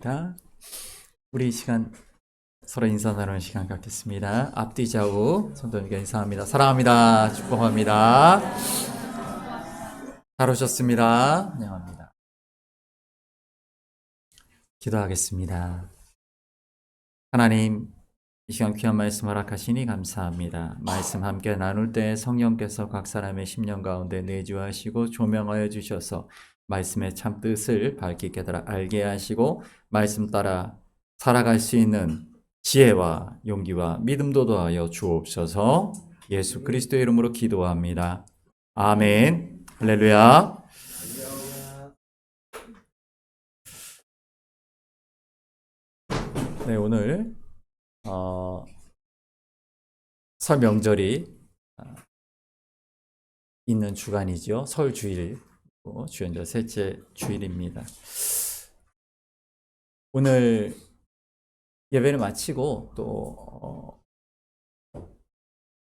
자, 우리 이 시간 서로 인사 나누는 시간 갖겠습니다. 앞뒤 좌우 손들고 인사합니다. 사랑합니다. 축복합니다. 잘 오셨습니다. 환영합니다. 기도하겠습니다. 하나님, 이 시간 귀한 말씀 허락하시니 감사합니다. 말씀 함께 나눌 때 성령께서 각 사람의 심령 가운데 내주하시고 조명하여 주셔서 말씀의 참 뜻을 밝게 깨달아 알게 하시고 말씀 따라 살아갈 수 있는 지혜와 용기와 믿음도 더하여 주옵소서. 예수 그리스도의 이름으로 기도합니다. 아멘. 할렐루야. 네, 오늘 설 명절이 있는 주간이죠. 설 주일, 주연절 셋째 주일입니다. 오늘 예배를 마치고 또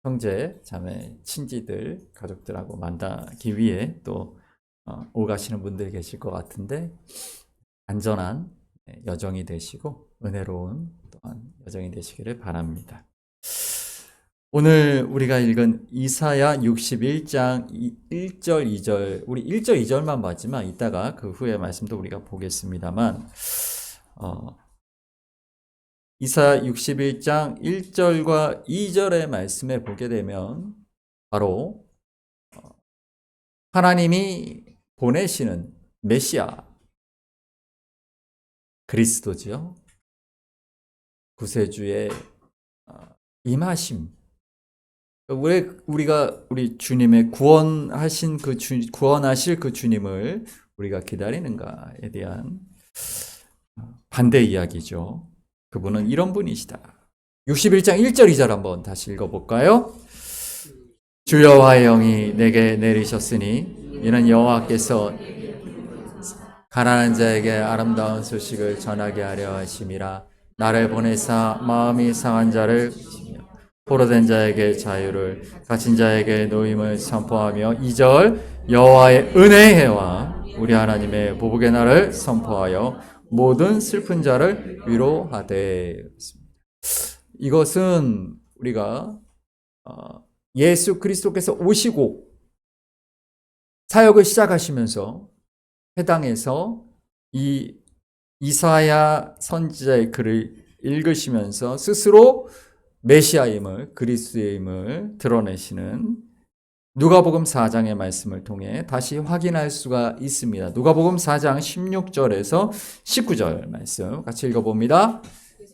형제, 자매, 친지들, 가족들하고 만나기 위해 또 오가시는 분들 계실 것 같은데 안전한 여정이 되시고 은혜로운 또한 여정이 되시기를 바랍니다. 오늘 우리가 읽은 이사야 61장 1절, 2절, 우리 1절, 2절만 봤지만 이따가 그 후에 말씀도 우리가 보겠습니다만 이사야 61장 1절과 2절의 말씀에 보게 되면 바로 하나님이 보내시는 메시아 그리스도죠. 구세주의 임하심. 왜 우리가 우리 주님의 구원하실 그 주님을 우리가 기다리는가에 대한 반대 이야기죠. 그분은 이런 분이시다. 61장 1절 2절 한번 다시 읽어볼까요? 주 여호와의 영이 내게 내리셨으니 이는 여호와께서 가난한 자에게 아름다운 소식을 전하게 하려 하심이라. 나를 보내사 마음이 상한 자를 포로된 자에게 자유를, 갇힌 자에게 노임을 선포하며 2절 여호와의 은혜의 해와 우리 하나님의 보복의 날을 선포하여 모든 슬픈 자를 위로하되. 이것은 우리가 예수 그리스도께서 오시고 사역을 시작하시면서 해당에서 이 이사야 선지자의 글을 읽으시면서 스스로 메시아임을, 그리스도임을 드러내시는 누가복음 4장의 말씀을 통해 다시 확인할 수가 있습니다. 누가복음 4장 16절에서 19절 말씀 같이 읽어봅니다.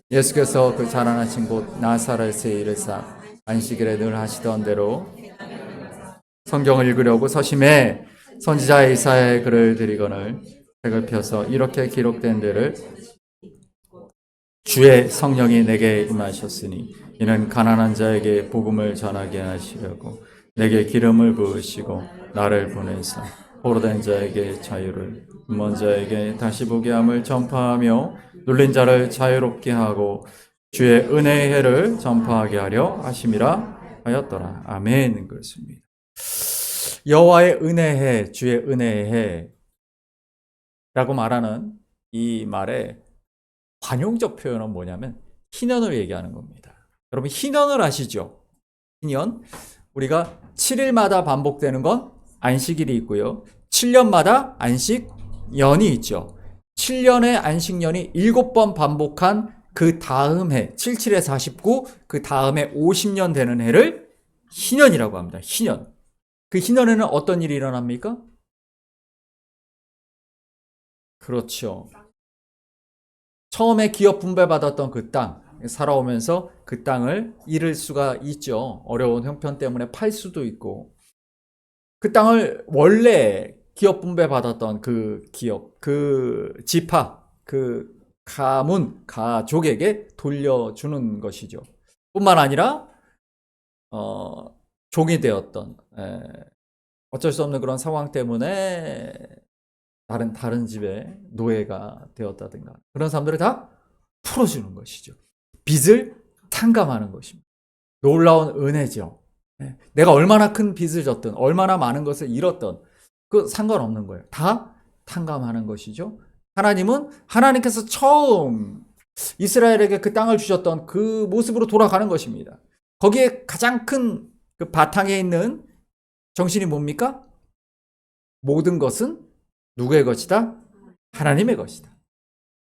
예수께서 그 자라나신 곳 나사렛에 이르사 안식일에 늘 하시던 대로 성경을 읽으려고 서심해 선지자 이사야의 글을 들이거늘 책을 펴서 이렇게 기록된 데를 주의 성령이 내게 임하셨으니 이는 가난한 자에게 복음을 전하게 하시려고 내게 기름을 부으시고 나를 보내서 포로된 자에게 자유를, 문먼 자에게 다시 보게 함을 전파하며 눌린 자를 자유롭게 하고 주의 은혜의 해를 전파하게 하려 하심이라 하였더라. 아멘. 그렇습니다. 여호와의 은혜의 해, 주의 은혜의 해라고 말하는 이 말의 관용적 표현은 뭐냐면 희년을 얘기하는 겁니다. 여러분 희년을 아시죠? 희년. 우리가 7일마다 반복되는 건 안식일이 있고요. 7년마다 안식년이 있죠. 7년의 안식년이 7번 반복한 그 다음 해, 77에 49, 그 다음에 50년 되는 해를 희년이라고 합니다. 희년. 그 희년에는 어떤 일이 일어납니까? 그렇죠. 처음에 기업 분배받았던 그 땅, 살아오면서 그 땅을 잃을 수가 있죠. 어려운 형편 때문에 팔 수도 있고. 그 땅을 원래 기업 분배받았던 그 기업, 그 지파, 그 가문, 가족에게 돌려주는 것이죠. 뿐만 아니라 종이 되었던, 어쩔 수 없는 그런 상황 때문에 다른 집에 노예가 되었다든가 그런 사람들을 다 풀어주는 것이죠. 빚을 탕감하는 것입니다. 놀라운 은혜죠. 내가 얼마나 큰 빚을 졌든 얼마나 많은 것을 잃었든 그 상관없는 거예요. 다 탕감하는 것이죠. 하나님은 하나님께서 처음 이스라엘에게 그 땅을 주셨던 그 모습으로 돌아가는 것입니다. 거기에 가장 큰 그 바탕에 있는 정신이 뭡니까? 모든 것은 누구의 것이다? 하나님의 것이다.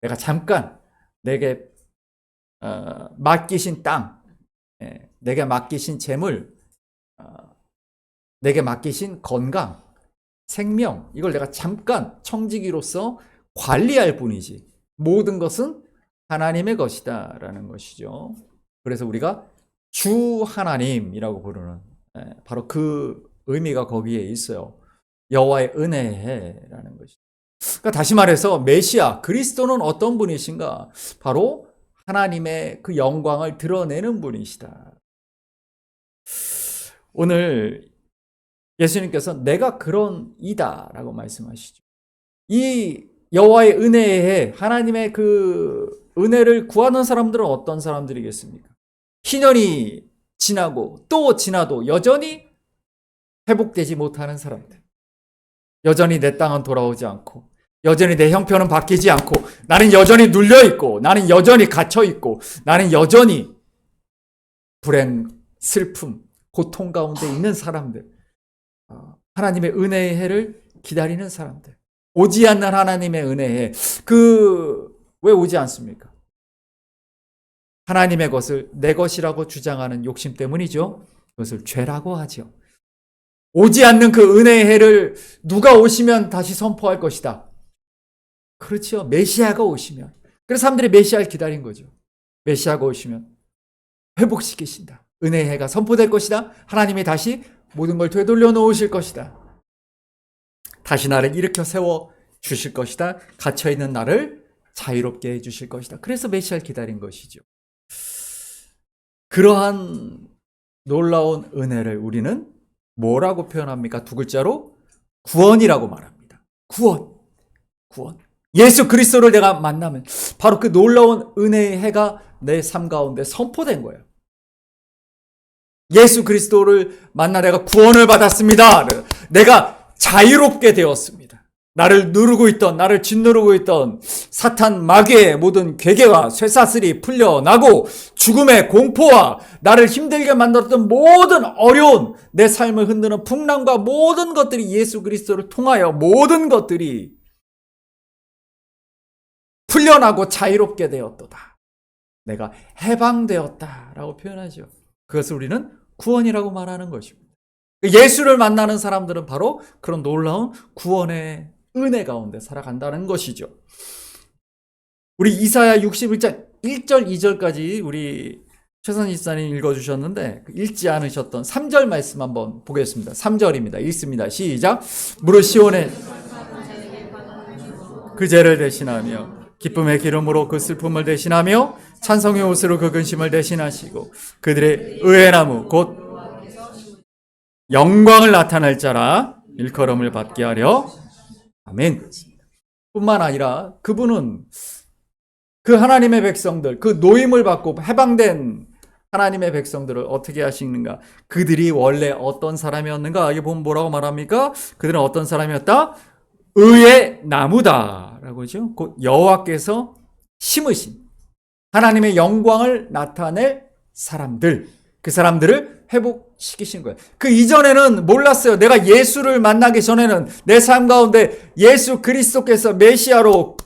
내가 잠깐 내게 맡기신 땅, 내게 맡기신 재물, 내게 맡기신 건강, 생명, 이걸 내가 잠깐 청지기로서 관리할 뿐이지 모든 것은 하나님의 것이다 라는 것이죠. 그래서 우리가 주 하나님이라고 부르는 바로 그 의미가 거기에 있어요. 여호와의 은혜라는 것이죠. 그러니까 다시 말해서 메시아 그리스도는 어떤 분이신가? 바로 하나님의 그 영광을 드러내는 분이시다. 오늘 예수님께서 내가 그런 이다 라고 말씀하시죠. 이 여호와의 은혜에 하나님의 그 은혜를 구하는 사람들은 어떤 사람들이겠습니까? 희년이 지나고 또 지나도 여전히 회복되지 못하는 사람들, 여전히 내 땅은 돌아오지 않고, 여전히 내 형편은 바뀌지 않고, 나는 여전히 눌려있고, 나는 여전히 갇혀있고, 나는 여전히 불행, 슬픔, 고통 가운데 있는 사람들, 하나님의 은혜의 해를 기다리는 사람들, 오지 않는 하나님의 은혜에 왜 오지 않습니까? 하나님의 것을 내 것이라고 주장하는 욕심 때문이죠. 그것을 죄라고 하죠. 오지 않는 그 은혜의 해를 누가 오시면 다시 선포할 것이다. 그렇죠. 메시아가 오시면. 그래서 사람들이 메시아를 기다린 거죠. 메시아가 오시면 회복시키신다. 은혜의 해가 선포될 것이다. 하나님이 다시 모든 걸 되돌려 놓으실 것이다. 다시 나를 일으켜 세워 주실 것이다. 갇혀있는 나를 자유롭게 해주실 것이다. 그래서 메시아를 기다린 것이죠. 그러한 놀라운 은혜를 우리는 뭐라고 표현합니까? 두 글자로 구원이라고 말합니다. 구원. 예수 그리스도를 내가 만나면 바로 그 놀라운 은혜의 해가 내 삶 가운데 선포된 거예요. 예수 그리스도를 만나 내가 구원을 받았습니다. 내가 자유롭게 되었습니다. 나를 누르고 있던, 나를 짓누르고 있던 사탄 마귀의 모든 괴계와 쇠사슬이 풀려나고 죽음의 공포와 나를 힘들게 만들었던 모든 어려운 내 삶을 흔드는 풍랑과 모든 것들이 예수 그리스도를 통하여 모든 것들이 풀려나고 자유롭게 되었도다. 내가 해방되었다라고 표현하죠. 그것을 우리는 구원이라고 말하는 것입니다. 예수를 만나는 사람들은 바로 그런 놀라운 구원의 은혜 가운데 살아간다는 것이죠. 우리 이사야 61장 1절 2절까지 우리 최선희 집사님 읽어주셨는데 읽지 않으셨던 3절 말씀 한번 보겠습니다. 3절입니다. 읽습니다. 시작. 무릇 시온에 그 죄를 대신하며 기쁨의 기름으로 그 슬픔을 대신하며 찬송의 옷으로 그 근심을 대신하시고 그들의 의의 나무 곧 영광을 나타낼 자라 일컬음을 받게 하려. 아멘. 뿐만 아니라 그분은 그 하나님의 백성들, 그 노임을 받고 해방된 하나님의 백성들을 어떻게 하시는가? 그들이 원래 어떤 사람이었는가? 여기 보면 뭐라고 말합니까? 그들은 어떤 사람이었다? 의의 나무다라고 하죠. 곧 여호와께서 심으신 하나님의 영광을 나타낼 사람들, 그 사람들을 회복시키신 거예요. 그 이전에는 몰랐어요. 내가 예수를 만나기 전에는 내 삶 가운데 예수 그리스도께서 메시아로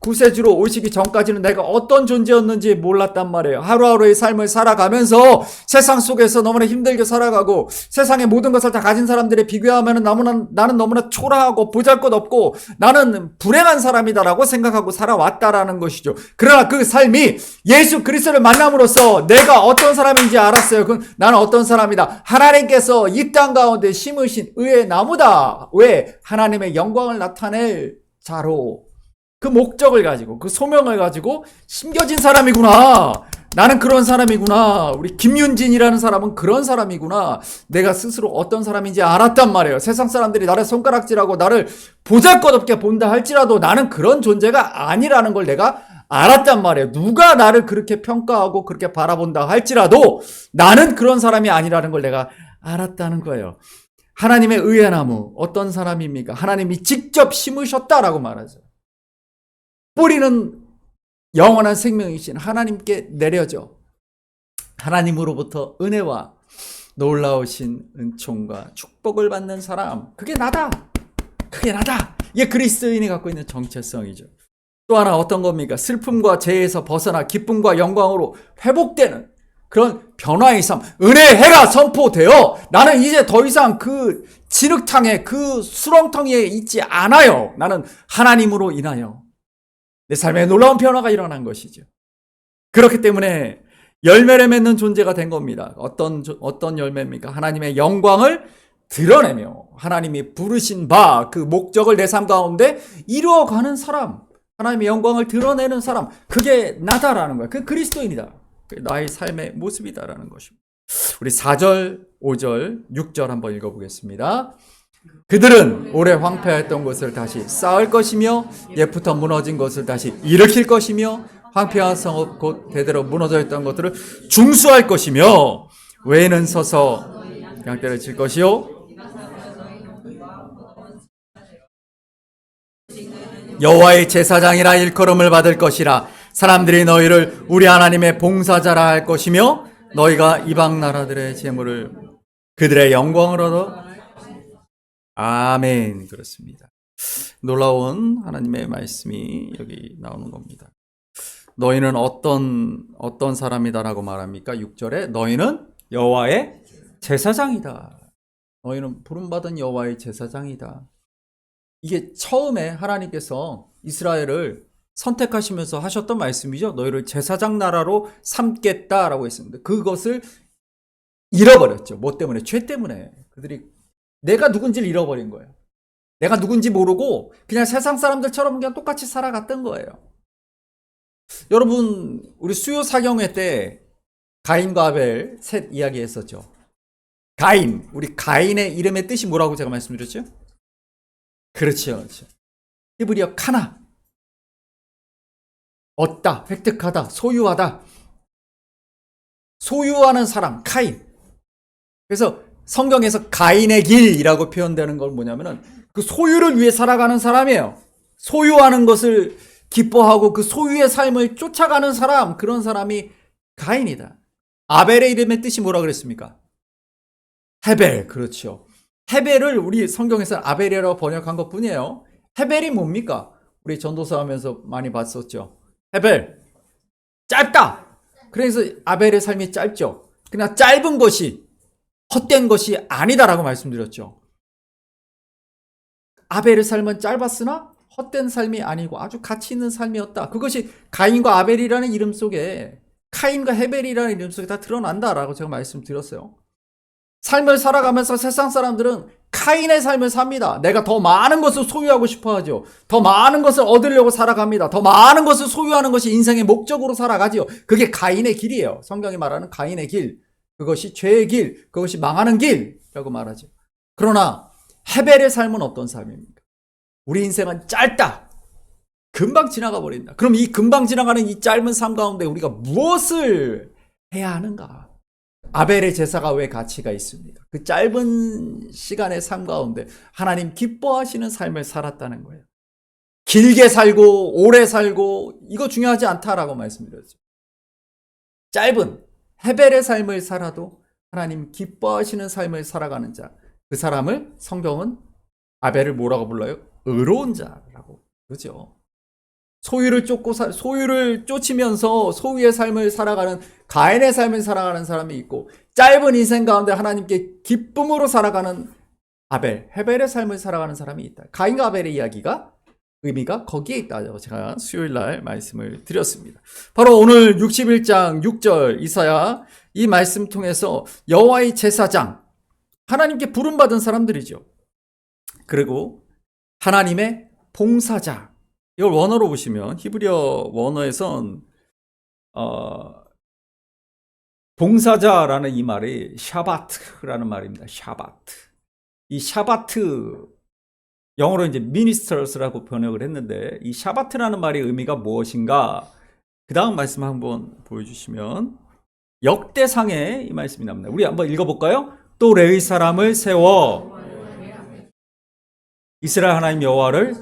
구세주로 오시기 전까지는 내가 어떤 존재였는지 몰랐단 말이에요. 하루하루의 삶을 살아가면서 세상 속에서 너무나 힘들게 살아가고 세상의 모든 것을 다 가진 사람들에 비교하면 나는 너무나 초라하고 보잘것없고 나는 불행한 사람이다라고 생각하고 살아왔다라는 것이죠. 그러나 그 삶이 예수 그리스도를 만남으로써 내가 어떤 사람인지 알았어요. 나는 어떤 사람이다. 하나님께서 이 땅 가운데 심으신 의의 나무다. 왜? 하나님의 영광을 나타낼 자로 그 목적을 가지고 그 소명을 가지고 심겨진 사람이구나. 나는 그런 사람이구나. 우리 김윤진이라는 사람은 그런 사람이구나. 내가 스스로 어떤 사람인지 알았단 말이에요. 세상 사람들이 나를 손가락질하고 나를 보잘것없게 본다 할지라도 나는 그런 존재가 아니라는 걸 내가 알았단 말이에요. 누가 나를 그렇게 평가하고 그렇게 바라본다 할지라도 나는 그런 사람이 아니라는 걸 내가 알았다는 거예요. 하나님의 의의 나무 어떤 사람입니까? 하나님이 직접 심으셨다라고 말하죠. 뿌리는 영원한 생명이신 하나님께 내려져 하나님으로부터 은혜와 놀라우신 은총과 축복을 받는 사람, 그게 나다. 그게 나다. 이게 그리스도인이 갖고 있는 정체성이죠. 또 하나 어떤 겁니까? 슬픔과 죄에서 벗어나 기쁨과 영광으로 회복되는 그런 변화의 삶, 은혜의 해가 선포되어 나는 이제 더 이상 그 진흙탕에, 그 수렁텅이에 있지 않아요. 나는 하나님으로 인하여 내 삶에 놀라운 변화가 일어난 것이죠. 그렇기 때문에 열매를 맺는 존재가 된 겁니다. 어떤 열매입니까? 하나님의 영광을 드러내며 하나님이 부르신 바 그 목적을 내 삶 가운데 이루어가는 사람, 하나님의 영광을 드러내는 사람, 그게 나다라는 거야. 그게 그리스도인이다. 그게 나의 삶의 모습이다라는 것입니다. 우리 4절, 5절, 6절 한번 읽어보겠습니다. 그들은 오래 황폐했던 것을 다시 쌓을 것이며 옛부터 무너진 것을 다시 일으킬 것이며 황폐한 성읍 곧 대대로 무너져 있던 것들을 중수할 것이며 외에는 서서 양떼를 칠 것이요 여호와의 제사장이라 일컬음을 받을 것이라. 사람들이 너희를 우리 하나님의 봉사자라 할 것이며 너희가 이방 나라들의 재물을 그들의 영광을 얻어. 아멘. 그렇습니다. 놀라운 하나님의 말씀이 여기 나오는 겁니다. 너희는 어떤 사람이다라고 말합니까? 6절에 너희는 여호와의 제사장이다. 너희는 부름받은 여호와의 제사장이다. 이게 처음에 하나님께서 이스라엘을 선택하시면서 하셨던 말씀이죠. 너희를 제사장 나라로 삼겠다라고 했습니다. 그것을 잃어버렸죠. 뭐 때문에? 죄 때문에. 그들이 내가 누군지를 잃어버린 거예요. 내가 누군지 모르고 그냥 세상 사람들처럼 그냥 똑같이 살아갔던 거예요. 여러분, 우리 수요 사경회 때 가인과 아벨 셋 이야기했었죠. 가인, 우리 가인의 이름의 뜻이 뭐라고 제가 말씀드렸죠? 그렇죠. 히브리어 카나. 얻다, 획득하다, 소유하다. 소유하는 사람, 카인. 그래서 성경에서 가인의 길이라고 표현되는 건 뭐냐면은 그 소유를 위해 살아가는 사람이에요. 소유하는 것을 기뻐하고 그 소유의 삶을 쫓아가는 사람, 그런 사람이 가인이다. 아벨의 이름의 뜻이 뭐라 그랬습니까? 헤벨. 그렇죠. 헤벨을 우리 성경에서 아벨이라고 번역한 것 뿐이에요. 헤벨이 뭡니까? 우리 전도사 하면서 많이 봤었죠. 헤벨, 짧다. 그래서 아벨의 삶이 짧죠. 그냥 짧은 것이 헛된 것이 아니다라고 말씀드렸죠. 아벨의 삶은 짧았으나 헛된 삶이 아니고 아주 가치 있는 삶이었다. 그것이 가인과 아벨이라는 이름 속에, 카인과 헤벨이라는 이름 속에 다 드러난다라고 제가 말씀드렸어요. 삶을 살아가면서 세상 사람들은 카인의 삶을 삽니다. 내가 더 많은 것을 소유하고 싶어 하죠. 더 많은 것을 얻으려고 살아갑니다. 더 많은 것을 소유하는 것이 인생의 목적으로 살아가지요. 그게 가인의 길이에요. 성경이 말하는 가인의 길. 그것이 죄의 길, 그것이 망하는 길이라고 말하죠. 그러나 헤벨의 삶은 어떤 삶입니까? 우리 인생은 짧다. 금방 지나가 버린다. 그럼 이 금방 지나가는 이 짧은 삶 가운데 우리가 무엇을 해야 하는가? 아벨의 제사가 왜 가치가 있습니까? 그 짧은 시간의 삶 가운데 하나님 기뻐하시는 삶을 살았다는 거예요. 길게 살고 오래 살고 이거 중요하지 않다라고 말씀드렸죠. 짧은 헤벨의 삶을 살아도 하나님 기뻐하시는 삶을 살아가는 자, 그 사람을 성경은 아벨을 뭐라고 불러요? 의로운 자라고 그러죠. 소유를 쫓으면서 소유의 삶을 살아가는 가인의 삶을 살아가는 사람이 있고, 짧은 인생 가운데 하나님께 기쁨으로 살아가는 아벨, 헤벨의 삶을 살아가는 사람이 있다. 가인과 아벨의 이야기가 의미가 거기에 있다고 제가 수요일 날 말씀을 드렸습니다. 바로 오늘 61장 6절 이사야 이 말씀 통해서 여호와의 제사장, 하나님께 부름받은 사람들이죠. 그리고 하나님의 봉사자, 이걸 원어로 보시면 히브리어 원어에선 봉사자라는 이 말이 샤바트라는 말입니다. 샤바트. 이 샤바트, 영어로 이제 ministers라고 번역을 했는데, 이 샤바트라는 말의 의미가 무엇인가? 그 다음 말씀 한번 보여주시면 역대상에 이 말씀이 나옵니다. 우리 한번 읽어볼까요? 또 레위 사람을 세워 이스라엘 하나님 여호와를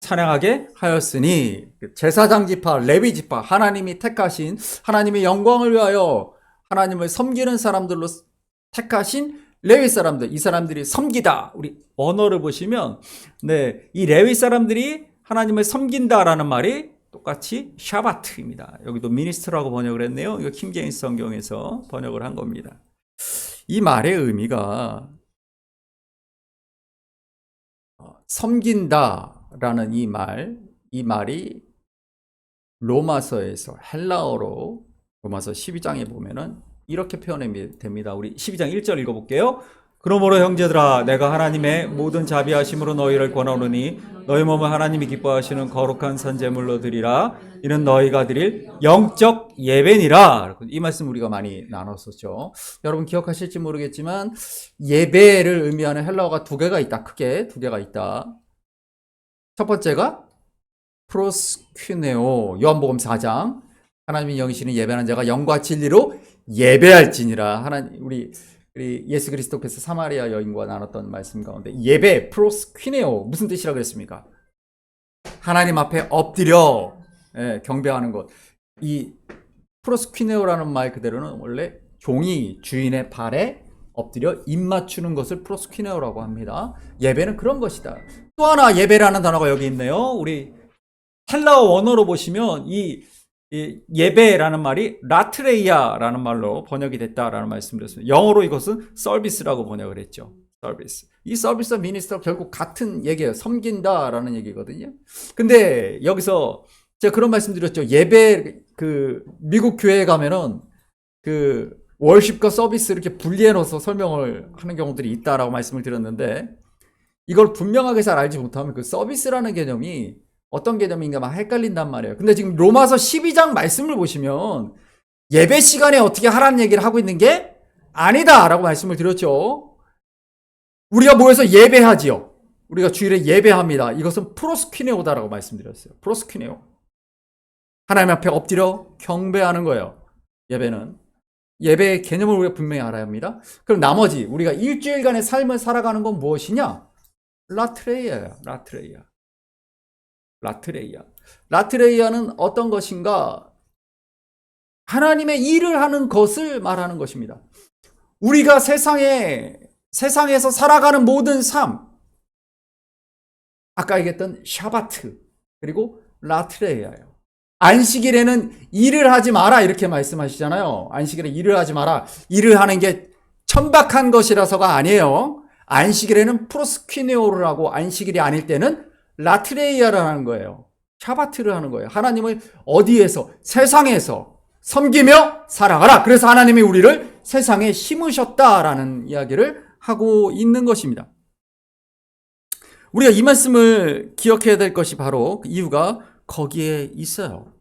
찬양하게 하였으니 제사장 지파, 레위 지파, 하나님이 택하신 하나님의 영광을 위하여 하나님을 섬기는 사람들로 택하신 레위 사람들, 이 사람들이 섬기다. 우리 언어를 보시면 이 레위 사람들이 하나님을 섬긴다라는 말이 똑같이 샤바트입니다. 여기도 미니스트라고 번역을 했네요. 이거 킹제임스 성경에서 번역을 한 겁니다. 이 말의 의미가 섬긴다라는 이 말이 로마서에서 헬라어로 로마서 12장에 보면은 이렇게 표현이 됩니다. 우리 12장 1절 읽어볼게요. 그러므로 형제들아 내가 하나님의 모든 자비하심으로 너희를 권하노니 너희 몸을 하나님이 기뻐하시는 거룩한 선제물로 드리라. 이는 너희가 드릴 영적 예배니라. 이 말씀 우리가 많이 나눴었죠. 여러분 기억하실지 모르겠지만 예배를 의미하는 헬라어가 두 개가 있다. 크게 두 개가 있다. 첫 번째가 프로스퀴네오, 요한복음 4장. 하나님이 영이시는 예배하는 자가 영과 진리로 예배할지니라. 하나님 우리 예수 그리스도께서 사마리아 여인과 나눴던 말씀 가운데 예배, 프로스퀴네오 무슨 뜻이라고 그랬습니까? 하나님 앞에 엎드려 경배하는 것. 이 프로스퀴네오라는 말 그대로는 원래 종이 주인의 발에 엎드려 입 맞추는 것을 프로스퀴네오라고 합니다. 예배는 그런 것이다. 또 하나 예배라는 단어가 여기 있네요. 우리 헬라어 원어로 보시면 이 예배라는 말이 라트레이아라는 말로 번역이 됐다라는 말씀드렸습니다. 영어로 이것은 서비스라고 번역을 했죠. 서비스. 이 서비스와 미니스터 결국 같은 얘기예요. 섬긴다라는 얘기거든요. 근데 여기서 제가 그런 말씀드렸죠. 예배 미국 교회에 가면은 월십과 서비스 이렇게 분리해 놓아서 설명을 하는 경우들이 있다라고 말씀을 드렸는데 이걸 분명하게 잘 알지 못하면 그 서비스라는 개념이 어떤 개념인가 막 헷갈린단 말이에요. 근데 지금 로마서 12장 말씀을 보시면 예배 시간에 어떻게 하라는 얘기를 하고 있는 게 아니다라고 말씀을 드렸죠. 우리가 모여서 예배하지요. 우리가 주일에 예배합니다. 이것은 프로스퀴네오다라고 말씀드렸어요. 프로스퀴네오. 하나님 앞에 엎드려 경배하는 거예요. 예배는. 예배의 개념을 우리가 분명히 알아야 합니다. 그럼 나머지 우리가 일주일간의 삶을 살아가는 건 무엇이냐? 라트레이아예요. 라트레이아는 어떤 것인가? 하나님의 일을 하는 것을 말하는 것입니다. 우리가 세상에서 살아가는 모든 삶, 아까 얘기했던 샤바트, 그리고 라트레이아예요. 안식일에는 일을 하지 마라 이렇게 말씀하시잖아요. 안식일에 일을 하지 마라. 일을 하는 게 천박한 것이라서가 아니에요. 안식일에는 프로스퀴네오를 하고 안식일이 아닐 때는 라트레이아를 하는 거예요. 샤바트를 하는 거예요. 하나님을 어디에서? 세상에서 섬기며 살아가라. 그래서 하나님이 우리를 세상에 심으셨다라는 이야기를 하고 있는 것입니다. 우리가 이 말씀을 기억해야 될 것이 바로 그 이유가 거기에 있어요.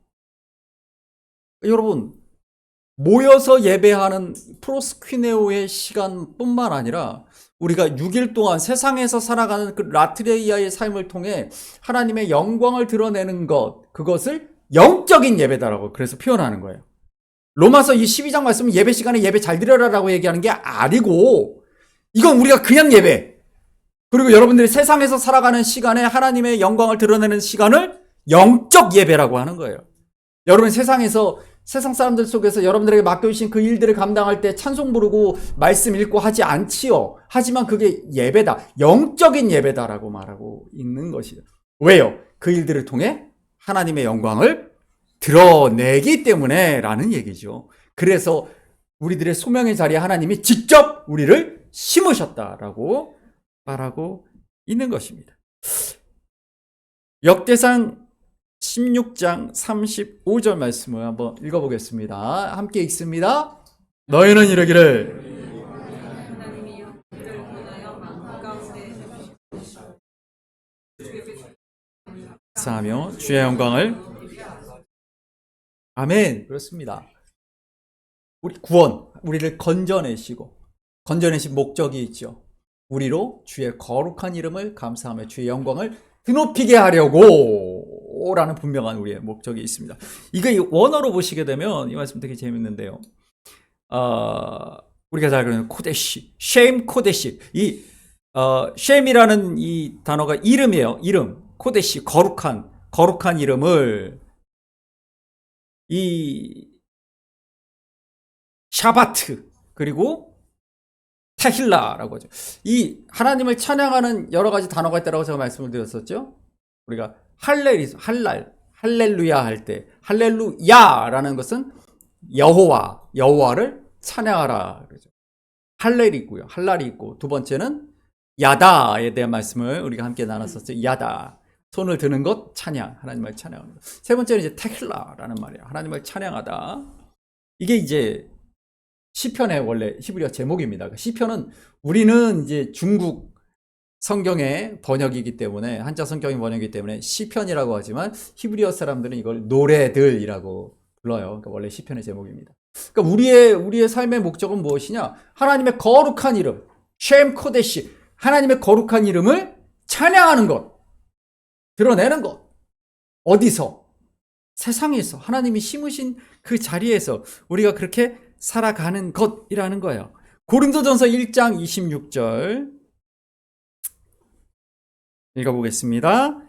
여러분, 모여서 예배하는 프로스퀴네오의 시간뿐만 아니라 우리가 6일 동안 세상에서 살아가는 그 라트레이아의 삶을 통해 하나님의 영광을 드러내는 것, 그것을 영적인 예배다라고 그래서 표현하는 거예요. 로마서 이 12장 말씀은 예배 시간에 예배 잘 드려라라고 얘기하는 게 아니고 이건 우리가 그냥 예배, 그리고 여러분들이 세상에서 살아가는 시간에 하나님의 영광을 드러내는 시간을 영적 예배라고 하는 거예요. 여러분 세상 사람들 속에서 여러분들에게 맡겨주신 그 일들을 감당할 때 찬송 부르고 말씀 읽고 하지 않지요. 하지만 그게 예배다. 영적인 예배다라고 말하고 있는 것이죠. 왜요? 그 일들을 통해 하나님의 영광을 드러내기 때문에 라는 얘기죠. 그래서 우리들의 소명의 자리에 하나님이 직접 우리를 심으셨다라고 말하고 있는 것입니다. 역대상 16장 35절 말씀을 한번 읽어보겠습니다. 함께 읽습니다. 너희는 이르기를 하며 주의 영광을 아멘. 그렇습니다. 우리 구원, 우리를 건져내신 목적이 있죠. 우리로 주의 거룩한 이름을 감사하며 주의 영광을 드높이게 하려고 라는 분명한 우리의 목적이 있습니다. 이거 원어로 보시게 되면 이 말씀 되게 재밌는데요. 우리가 잘 아는 셰임 코데시. 이 셰임이라는 이 단어가 이름이에요. 이름. 코데시, 거룩한 이름을 이 샤바트, 그리고 테힐라라고 하죠. 이 하나님을 찬양하는 여러 가지 단어가 있다고 제가 말씀을 드렸었죠. 우리가 할렐루야 할 때, 할렐루야라는 것은 여호와를 찬양하라 그러죠. 할렐이 있고요. 할랄이 있고, 두 번째는 야다에 대한 말씀을 우리가 함께 나눴었죠. 야다. 손을 드는 것, 찬양. 하나님을 찬양하는 것. 세 번째는 이제 테킬라라는 말이에요. 하나님을 찬양하다. 이게 이제 시편의 원래 히브리어 제목입니다. 시편은 우리는 이제 중국 성경의 번역이기 때문에, 한자 성경의 번역이기 때문에 시편이라고 하지만 히브리어 사람들은 이걸 노래들이라고 불러요. 그러니까 원래 시편의 제목입니다. 그러니까 우리의 삶의 목적은 무엇이냐? 하나님의 거룩한 이름, 쉔 코데시, 하나님의 거룩한 이름을 찬양하는 것, 드러내는 것. 어디서? 세상에서, 하나님이 심으신 그 자리에서 우리가 그렇게 살아가는 것이라는 거예요. 고린도전서 1장 26절 읽어보겠습니다.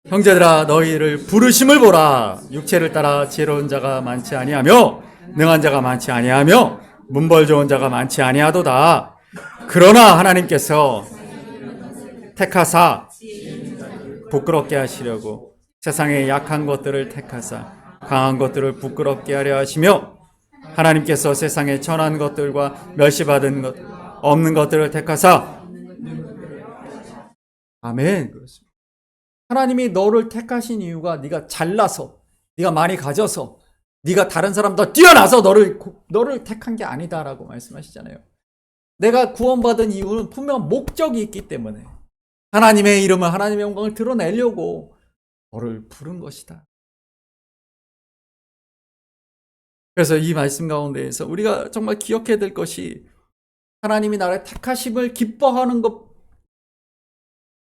형제들아, 너희를 부르심을 보라. 육체를 따라 지혜로운 자가 많지 아니하며 능한 자가 많지 아니하며 문벌 좋은 자가 많지 아니하도다. 그러나 하나님께서 택하사 부끄럽게 하시려고 세상의 약한 것들을 택하사 강한 것들을 부끄럽게 하려 하시며, 하나님께서 세상의 천한 것들과 멸시받은 것 없는 것들을 택하사, 아멘. 그렇습니다. 하나님이 너를 택하신 이유가 네가 잘나서, 네가 많이 가져서, 네가 다른 사람보다 뛰어나서 너를 택한 게 아니다라고 말씀하시잖아요. 내가 구원받은 이유는 분명 목적이 있기 때문에, 하나님의 이름을, 하나님의 영광을 드러내려고 너를 부른 것이다. 그래서 이 말씀 가운데에서 우리가 정말 기억해야 될 것이, 하나님이 나를 택하심을 기뻐하는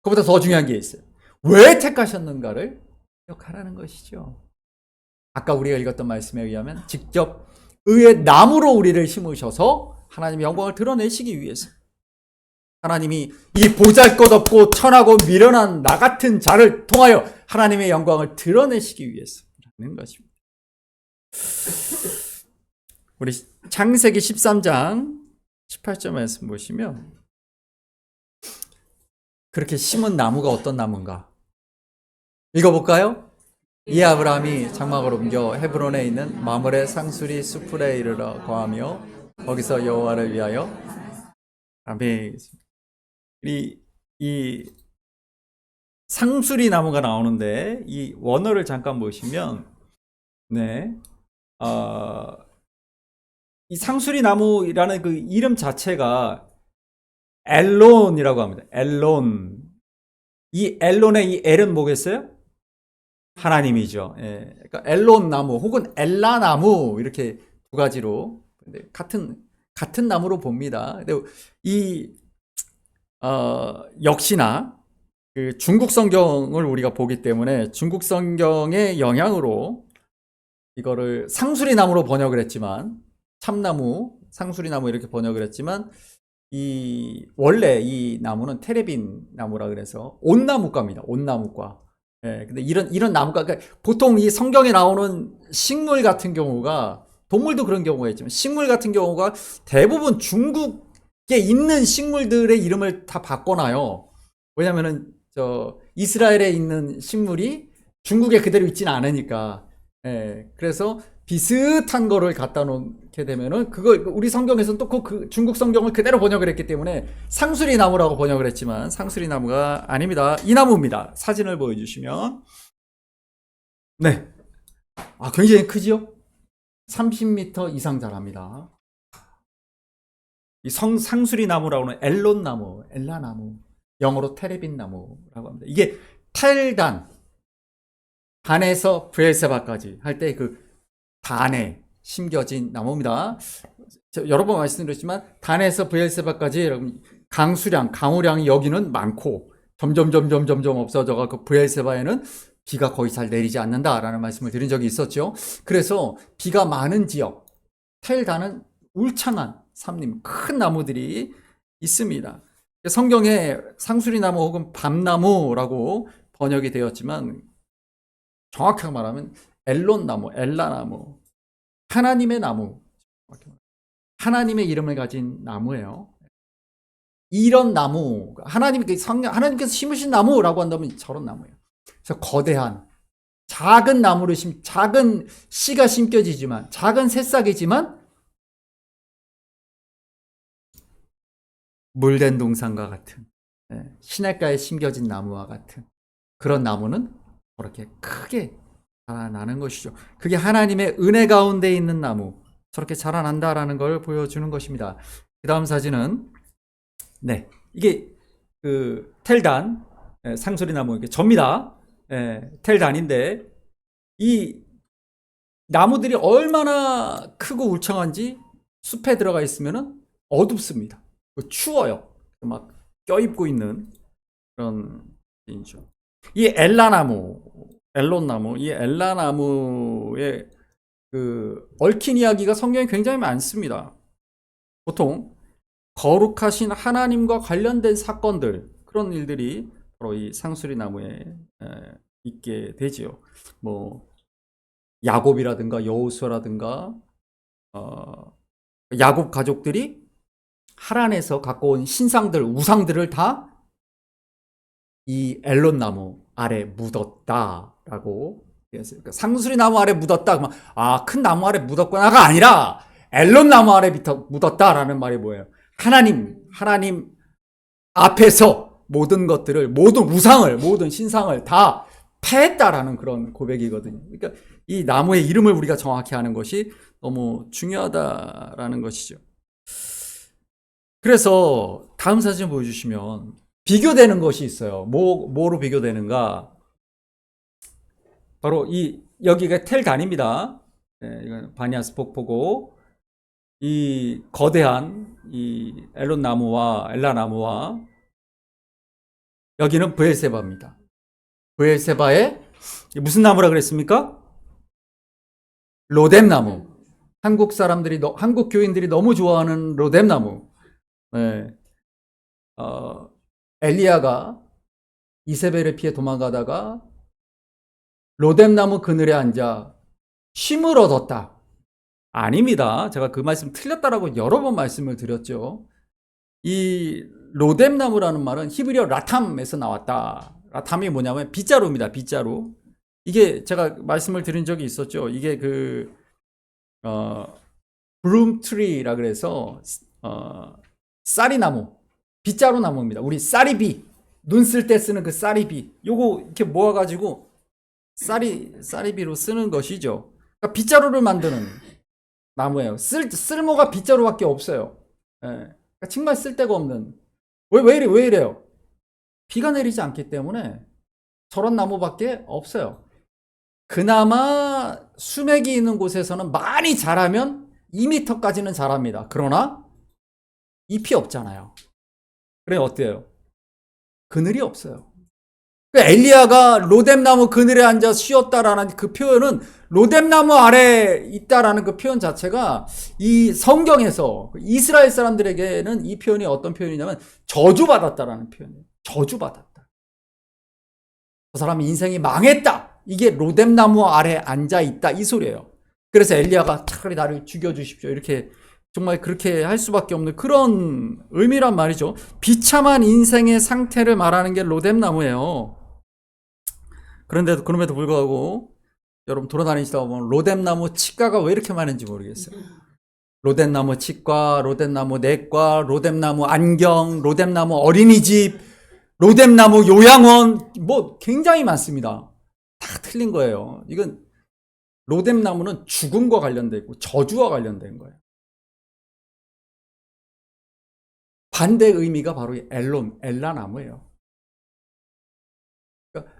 그것보다 더 중요한 게 있어요. 왜 택하셨는가를 기억하라는 것이죠. 아까 우리가 읽었던 말씀에 의하면 직접 의의 나무로 우리를 심으셔서 하나님의 영광을 드러내시기 위해서, 하나님이 이 보잘것없고 천하고 미련한 나 같은 자를 통하여 하나님의 영광을 드러내시기 위해서라는 것입니다. 우리 창세기 13장 18절 말씀 보시면, 그렇게 심은 나무가 어떤 나무인가 읽어볼까요? 이 아브라함이 장막으로 옮겨 헤브론에 있는 마므레 상수리 수풀에 이르러 거하며 거기서 여호와를 위하여, 아멘. 이 상수리 나무가 나오는데, 이 원어를 잠깐 보시면, 이 상수리 나무라는 그 이름 자체가 엘론이라고 합니다. 엘론. 이 엘론의 이 엘은 뭐겠어요? 하나님이죠. 예. 그러니까 엘론 나무 혹은 엘라 나무, 이렇게 두 가지로 같은 나무로 봅니다. 근데 역시나 그 중국 성경을 우리가 보기 때문에 중국 성경의 영향으로 이거를 상수리 나무로 번역을 했지만, 참나무, 상수리 나무 이렇게 번역을 했지만, 원래 이 나무는 테레빈 나무라 그래서 온나무과입니다. 온나무과. 예, 근데 이런 나무가, 그러니까 보통 이 성경에 나오는 식물 같은 경우가, 동물도 그런 경우가 있지만, 식물 같은 경우가 대부분 중국에 있는 식물들의 이름을 다 바꿔놔요. 왜냐면은, 이스라엘에 있는 식물이 중국에 그대로 있지는 않으니까. 예, 그래서 비슷한 거를 갖다 놓게 되면은, 그걸 우리 성경에서는 또 그 중국 성경을 그대로 번역을 했기 때문에 상수리 나무라고 번역을 했지만, 상수리 나무가 아닙니다. 이 나무입니다. 사진을 보여주시면, 네, 굉장히 크지요? 30m 이상 자랍니다. 이 상수리 나무라고 하는 엘론 나무, 엘라 나무, 영어로 테레빈 나무라고 합니다. 이게 단에서 브엘세바까지 할 때 그 단에 심겨진 나무입니다. 여러 번 말씀드렸지만, 단에서 브엘세바까지 강우량이 여기는 많고 점점 없어져가 그 브엘세바에는 비가 거의 잘 내리지 않는다라는 말씀을 드린 적이 있었죠. 그래서 비가 많은 지역, 텔단은 울창한 삼림, 큰 나무들이 있습니다. 성경에 상수리 나무 혹은 밤나무라고 번역이 되었지만 정확하게 말하면 엘론나무, 엘라나무, 하나님의 나무, 하나님의 이름을 가진 나무예요. 이런 나무, 하나님께서 심으신 나무라고 한다면 저런 나무예요. 그래서 거대한 작은 나무를 작은 씨가 심겨지지만, 작은 새싹이지만 물된 동산과 같은, 시냇가에 심겨진 나무와 같은 그런 나무는 그렇게 크게 자라나는 것이죠. 그게 하나님의 은혜 가운데 있는 나무, 저렇게 자라난다라는 걸 보여주는 것입니다. 그 다음 사진은, 이게 그 텔단, 상수리나무, 이게 접니다. 텔단인데, 이 나무들이 얼마나 크고 울창한지 숲에 들어가 있으면 어둡습니다. 추워요. 막 껴입고 있는 그런 인죠. 이 엘론나무, 이 엘라나무의 그 얽힌 이야기가 성경에 굉장히 많습니다. 보통 거룩하신 하나님과 관련된 사건들, 그런 일들이 바로 이 상수리 나무에 있게 되지요. 뭐 야곱이라든가 여호수아라든가 야곱 가족들이 하란에서 갖고 온 신상들, 우상들을 다 이 엘론 나무 아래 묻었다라고. 그러니까 상수리 나무 아래 묻었다. 큰 나무 아래 묻었구나가 아니라 엘론 나무 아래 묻었다라는 말이 뭐예요? 하나님 앞에서 모든 것들을, 모든 우상을, 모든 신상을 다 패했다라는 그런 고백이거든요. 그러니까 이 나무의 이름을 우리가 정확히 아는 것이 너무 중요하다라는 것이죠. 그래서 다음 사진 보여주시면 비교되는 것이 있어요. 뭐로 비교되는가? 바로 여기가 텔단입니다. 이건 바니아스 폭포고, 이 거대한 이 엘론 나무와 엘라 나무와, 여기는 브엘세바입니다. 브엘세바에 무슨 나무라 그랬습니까? 로뎀나무. 한국 교인들이 너무 좋아하는 로뎀나무. 엘리야가 이세벨을 피해 도망가다가 로뎀나무 그늘에 앉아 쉼을 얻었다. 아닙니다. 제가 그 말씀 틀렸다라고 여러 번 말씀을 드렸죠. 이 로뎀나무라는 말은 히브리어 라탐에서 나왔다. 라탐이 뭐냐면 빗자루입니다. 빗자루. 이게 제가 말씀을 드린 적이 있었죠. 이게 블룸트리라 그래서 쌀이나무, 빗자루 나무입니다. 우리 쌀이비, 눈 쓸 때 쓰는 그 쌀이비, 요거 이렇게 모아가지고 쌀이비로 쓰는 것이죠. 그러니까 빗자루를 만드는 나무예요. 쓸모가 빗자루밖에 없어요. 그러니까 정말 쓸데가 없는. 왜 이래요? 비가 내리지 않기 때문에 저런 나무밖에 없어요. 그나마 수맥이 있는 곳에서는 많이 자라면 2m까지는 자랍니다. 그러나 잎이 없잖아요. 그래 어때요? 그늘이 없어요. 엘리야가 로뎀나무 그늘에 앉아 쉬었다라는 그 표현은, 로뎀나무 아래 있다라는 그 표현 자체가 이 성경에서 이스라엘 사람들에게는 이 표현이 어떤 표현이냐면 저주받았다라는 표현이에요. 저주받았다. 저 사람이 인생이 망했다. 이게 로뎀나무 아래 앉아 있다, 이 소리예요. 그래서 엘리야가 차라리 나를 죽여주십시오, 이렇게 정말 그렇게 할 수밖에 없는 그런 의미란 말이죠. 비참한 인생의 상태를 말하는 게 로뎀나무예요. 그럼에도 불구하고 여러분 돌아다니시다 보면 로뎀나무 치과가 왜 이렇게 많은지 모르겠어요. 로뎀나무 치과, 로뎀나무 내과, 로뎀나무 안경, 로뎀나무 어린이집, 로뎀나무 요양원, 뭐 굉장히 많습니다. 다 틀린 거예요. 이건 로뎀나무는 죽음과 관련되어 있고 저주와 관련된 거예요. 반대 의미가 바로 엘라나무예요. 그러니까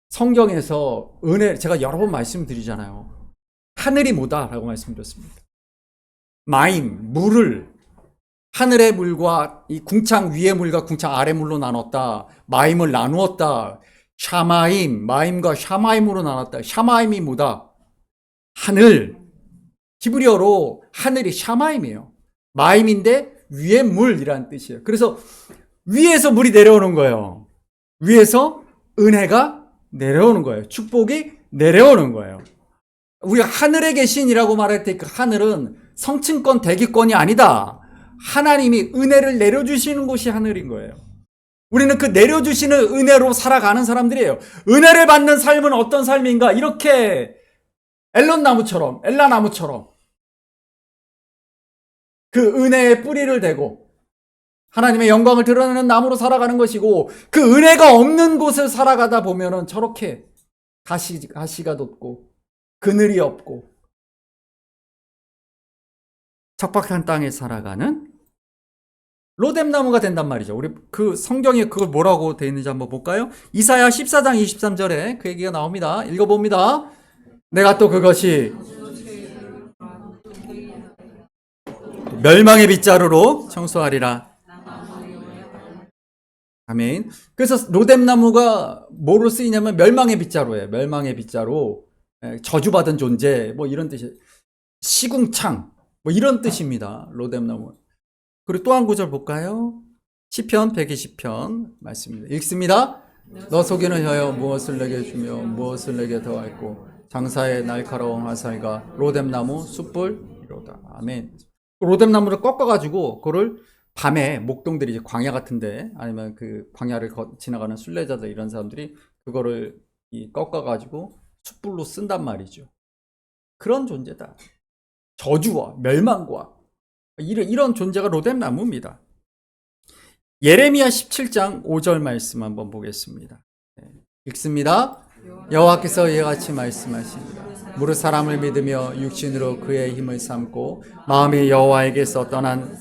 성경에서 제가 여러 번 말씀드리잖아요. 하늘이 뭐다라고 말씀드렸습니다. 마임, 물을 하늘의 물과 이 궁창 위의 물과 궁창 아래 물로 나눴다. 마임을 나누었다. 샤마임, 마임과 샤마임으로 나눴다. 샤마임이 뭐다? 하늘. 히브리어로 하늘이 샤마임이에요. 마임인데 위의 물이라는 뜻이에요. 그래서 위에서 물이 내려오는 거예요. 위에서 은혜가 내려오는 거예요. 축복이 내려오는 거예요. 우리가 하늘에 계신이라고 말할 때 그 하늘은 성층권, 대기권이 아니다. 하나님이 은혜를 내려주시는 곳이 하늘인 거예요. 우리는 그 내려주시는 은혜로 살아가는 사람들이에요. 은혜를 받는 삶은 어떤 삶인가? 이렇게 엘라나무처럼 그 은혜의 뿌리를 대고 하나님의 영광을 드러내는 나무로 살아가는 것이고, 그 은혜가 없는 곳을 살아가다 보면은 저렇게 가시가 돋고 그늘이 없고 척박한 땅에 살아가는 로뎀나무가 된단 말이죠. 우리 그 성경에 그걸 뭐라고 되어 있는지 한번 볼까요? 이사야 14장 23절에 그 얘기가 나옵니다. 읽어봅니다. 내가 또 그것이 멸망의 빗자루로 청소하리라. 아멘. 그래서 로뎀나무가 뭐로 쓰이냐면 멸망의 빗자루예요. 멸망의 빗자루. 저주받은 존재, 뭐 이런 뜻이에요. 시궁창, 뭐 이런 뜻입니다. 로뎀나무. 그리고 또 한 구절 볼까요? 시편 120편 말씀입니다. 읽습니다. 너 속이는 혀여 무엇을 내게 주며 무엇을 내게 더하였고 장사의 날카로운 화살과 로뎀나무 숯불이로다. 아멘. 로뎀나무를 꺾어가지고 그거를 밤에 목동들이 이제 광야 같은데, 아니면 그 광야를 지나가는 순례자들 이런 사람들이 그거를 꺾어가지고 숯불로 쓴단 말이죠. 그런 존재다. 저주와 멸망과 이런 존재가 로뎀나무입니다. 예레미야 17장 5절 말씀 한번 보겠습니다. 읽습니다. 여호와께서 이와 같이 말씀하십니다. 무릇 사람을 믿으며 육신으로 그의 힘을 삼고 마음이 여호와에게서 떠난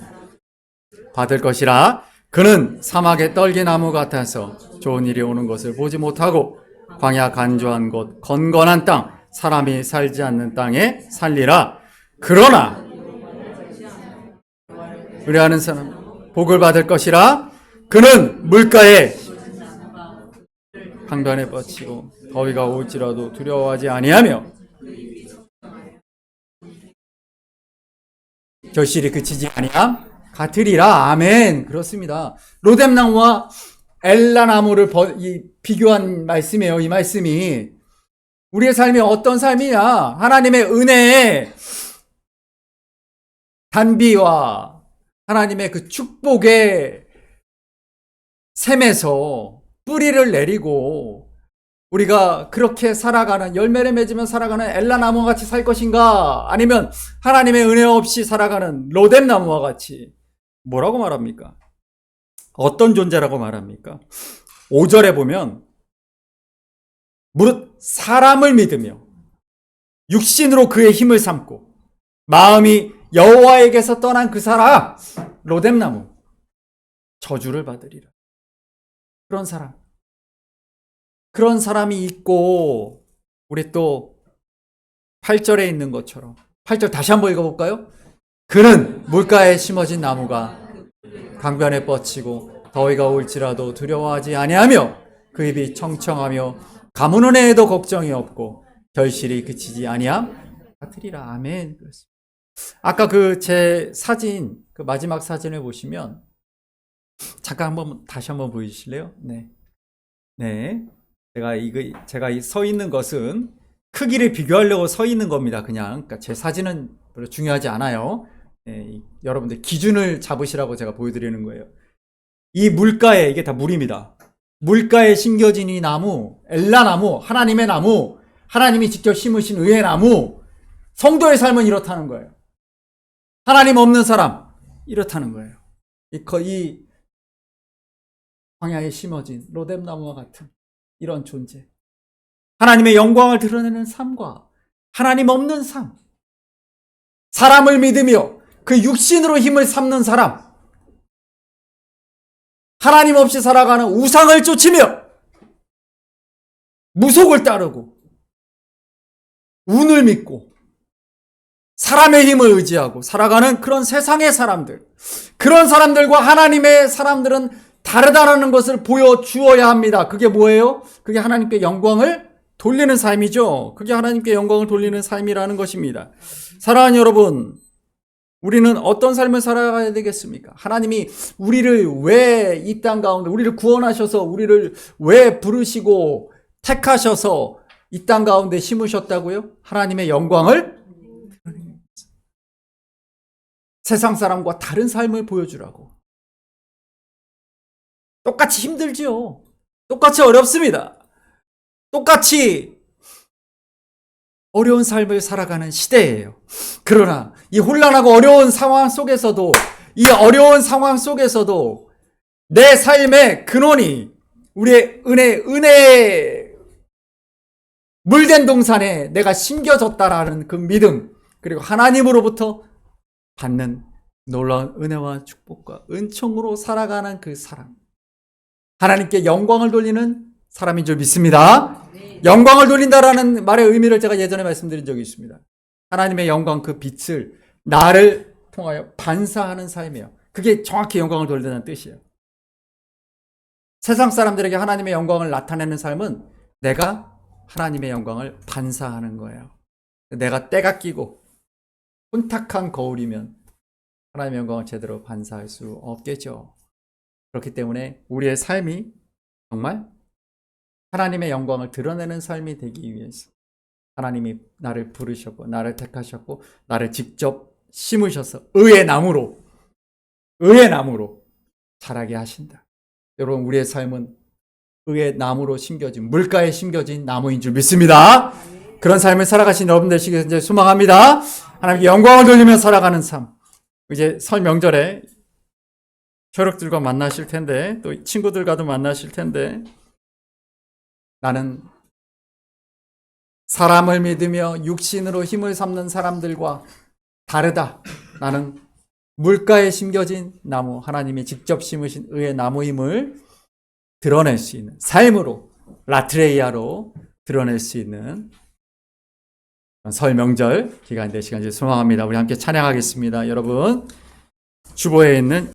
받을 것이라. 그는 사막의 떨기나무 같아서 좋은 일이 오는 것을 보지 못하고 광야 간조한 곳 건건한 땅 사람이 살지 않는 땅에 살리라. 그러나 의뢰하는 사람 복을 받을 것이라. 그는 물가에 강변에 뻗치고 더위가 올지라도 두려워하지 아니하며 결실이 그치지 아니함 같으리라. 아멘. 그렇습니다. 로뎀나무와 엘라나무를 비교한 말씀이에요. 이 말씀이 우리의 삶이 어떤 삶이냐? 하나님의 은혜의 단비와 하나님의 그 축복의 샘에서 뿌리를 내리고 우리가 그렇게 살아가는, 열매를 맺으며 살아가는 엘라나무와 같이 살 것인가? 아니면 하나님의 은혜 없이 살아가는 로뎀나무와 같이, 뭐라고 말합니까? 어떤 존재라고 말합니까? 5절에 보면 무릇 사람을 믿으며 육신으로 그의 힘을 삼고 마음이 여호와에게서 떠난 그 사람, 로뎀나무, 저주를 받으리라. 그런 사람이 있고, 우리 또 8절에 있는 것처럼, 8절 다시 한번 읽어볼까요? 그는 물가에 심어진 나무가 강변에 뻗치고 더위가 올지라도 두려워하지 아니하며 그 입이 청청하며 가무는 애에도 걱정이 없고 결실이 그치지 아니함 같으리라. 아멘. 아까 그 제 사진, 그 마지막 사진을 보시면 잠깐 다시 한번 보여주실래요? 네. 제가 서 있는 것은 크기를 비교하려고 서 있는 겁니다. 그러니까 제 사진은 별로 중요하지 않아요. 여러분들 기준을 잡으시라고 제가 보여드리는 거예요. 이 물가에, 이게 다 물입니다. 물가에 심겨진 이 나무, 엘라나무, 하나님의 나무, 하나님이 직접 심으신 의의 나무, 성도의 삶은 이렇다는 거예요. 하나님 없는 사람, 이렇다는 거예요. 이 광야에 심어진 로뎀나무와 같은 이런 존재. 하나님의 영광을 드러내는 삶과 하나님 없는 삶. 사람을 믿으며 그 육신으로 힘을 삼는 사람. 하나님 없이 살아가는 우상을 쫓으며 무속을 따르고 운을 믿고 사람의 힘을 의지하고 살아가는 그런 세상의 사람들. 그런 사람들과 하나님의 사람들은 다르다라는 것을 보여주어야 합니다. 그게 뭐예요? 그게 하나님께 영광을 돌리는 삶이죠. 그게 하나님께 영광을 돌리는 삶이라는 것입니다. 사랑하는 여러분, 우리는 어떤 삶을 살아가야 되겠습니까? 하나님이 우리를 왜 이 땅 가운데 우리를 구원하셔서 우리를 왜 부르시고 택하셔서 이 땅 가운데 심으셨다고요? 하나님의 영광을 세상 사람과 다른 삶을 보여주라고. 똑같이 힘들지요. 똑같이 어렵습니다. 똑같이 어려운 삶을 살아가는 시대예요. 그러나 이 혼란하고 어려운 상황 속에서도 내 삶의 근원이 우리의 은혜의 물된 동산에 내가 심겨졌다라는 그 믿음, 그리고 하나님으로부터 받는 놀라운 은혜와 축복과 은총으로 살아가는 그 사람, 하나님께 영광을 돌리는 사람인 줄 믿습니다. 영광을 돌린다라는 말의 의미를 제가 예전에 말씀드린 적이 있습니다. 하나님의 영광, 그 빛을 나를 통하여 반사하는 삶이에요. 그게 정확히 영광을 돌린다는 뜻이에요. 세상 사람들에게 하나님의 영광을 나타내는 삶은 내가 하나님의 영광을 반사하는 거예요. 내가 때가 끼고 혼탁한 거울이면 하나님의 영광을 제대로 반사할 수 없겠죠. 그렇기 때문에 우리의 삶이 정말 하나님의 영광을 드러내는 삶이 되기 위해서 하나님이 나를 부르셨고 나를 택하셨고 나를 직접 심으셔서 의의 나무로 자라게 하신다. 여러분, 우리의 삶은 의의 나무로 심겨진, 물가에 심겨진 나무인 줄 믿습니다. 그런 삶을 살아가신 여러분들 되시길 이제 소망합니다. 하나님께 영광을 돌리며 살아가는 삶. 이제 설 명절에 혈육들과 만나실 텐데, 또 친구들과도 만나실 텐데, 나는 사람을 믿으며 육신으로 힘을 삼는 사람들과 다르다. 나는 물가에 심겨진 나무, 하나님이 직접 심으신 의의 나무임을 드러낼 수 있는 삶으로, 라트레이아로 드러낼 수 있는 설 명절 기간 되시간을 소망합니다. 우리 함께 찬양하겠습니다. 여러분, 주보에 있는